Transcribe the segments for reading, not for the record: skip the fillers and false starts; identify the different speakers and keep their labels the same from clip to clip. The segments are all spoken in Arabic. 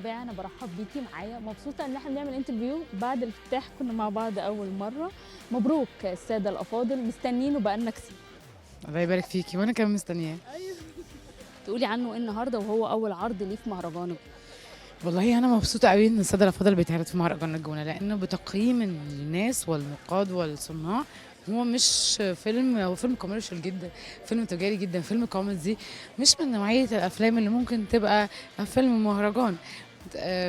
Speaker 1: المتابعة، أنا برحب بيكي معايا، مبسوطة إن احنا بنعمل انترفيو بعد الافتتاح، كنا مع بعض أول مرة. مبروك السادة الأفاضل، مستنينه بقالنا كتير.
Speaker 2: الله يبارك فيكي وانا كمان مستنياه.
Speaker 1: تقولي عنه إيه النهاردة وهو أول عرض ليه في مهرجانك؟
Speaker 2: والله انا مبسوطه قوي ان الساده الافاضل بيتعرض في مهرجان الجونه، لانه بتقييم الناس والنقاد والصناع هو مش فيلم، هو فيلم كوميرشال جدا، فيلم تجاري جدا، فيلم كوميدي، مش من نوعيه الافلام اللي ممكن تبقى فيلم مهرجان.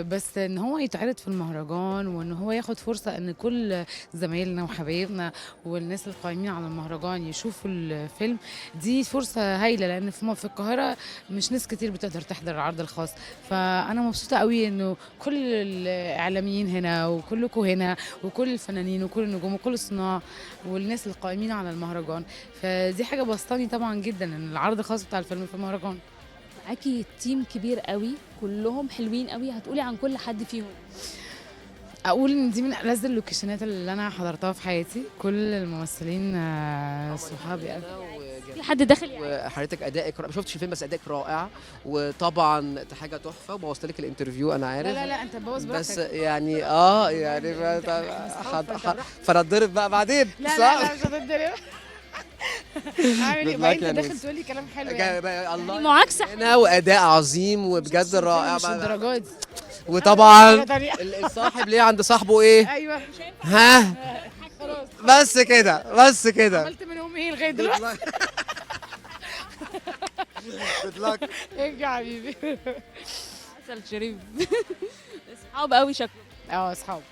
Speaker 2: بس ان هو يتعرض في المهرجان وان هو ياخد فرصه ان كل زمايلنا وحبايبنا والناس القائمين على المهرجان يشوفوا الفيلم، دي فرصه هايله، لان في القاهره مش ناس كتير بتقدر تحضر العرض الخاص. فانا مبسوطه قوي انه كل الاعلاميين هنا وكلكم هنا وكل الفنانين وكل النجوم وكل الصناع والناس القائمين على المهرجان، فدي حاجه بسطاني طبعا جدا ان العرض الخاص بتاع الفيلم في المهرجان.
Speaker 1: معاكي تيم كبير قوي، كلهم حلوين قوي، هتقولي عن كل حد فيهم؟
Speaker 2: اقول ان دي من ألذ اللوكيشنات اللي انا حضرتها في حياتي، كل الممثلين صحابي قوي.
Speaker 1: في حد داخل يعني؟
Speaker 3: وحضرتك ادائك ما شفتش الفيلم بس ادائك رائع، وطبعا حاجه تحفه، وبوظت لك الانترفيو انا عارف.
Speaker 2: لا انت بوظ
Speaker 3: بس
Speaker 2: براحتك.
Speaker 3: يعني يعني فنضرب بقى بعدين.
Speaker 2: لا مش هتتضرب. عامل ايه
Speaker 3: Good
Speaker 2: بقى؟
Speaker 3: luck
Speaker 2: انت
Speaker 3: يا
Speaker 2: داخل
Speaker 3: نوس.
Speaker 2: تقولي كلام حلو يعني.
Speaker 3: الله
Speaker 1: دي معاكسة.
Speaker 3: هنا واداء عظيم وبجد رائع
Speaker 2: مش الدرجات دي.
Speaker 3: وطبعا
Speaker 2: حاجة تانية.
Speaker 3: الصاحب ليه عند صاحبه ايه؟
Speaker 2: ايوه
Speaker 3: ها
Speaker 2: خلاص.
Speaker 3: بس كده بس كده.
Speaker 2: عملت منهم ايه لغايه دلوقتي؟
Speaker 3: Good luck.
Speaker 2: ارجع حبيبي.
Speaker 1: عسل شريف. اصحاب قوي شكله.
Speaker 2: اصحاب.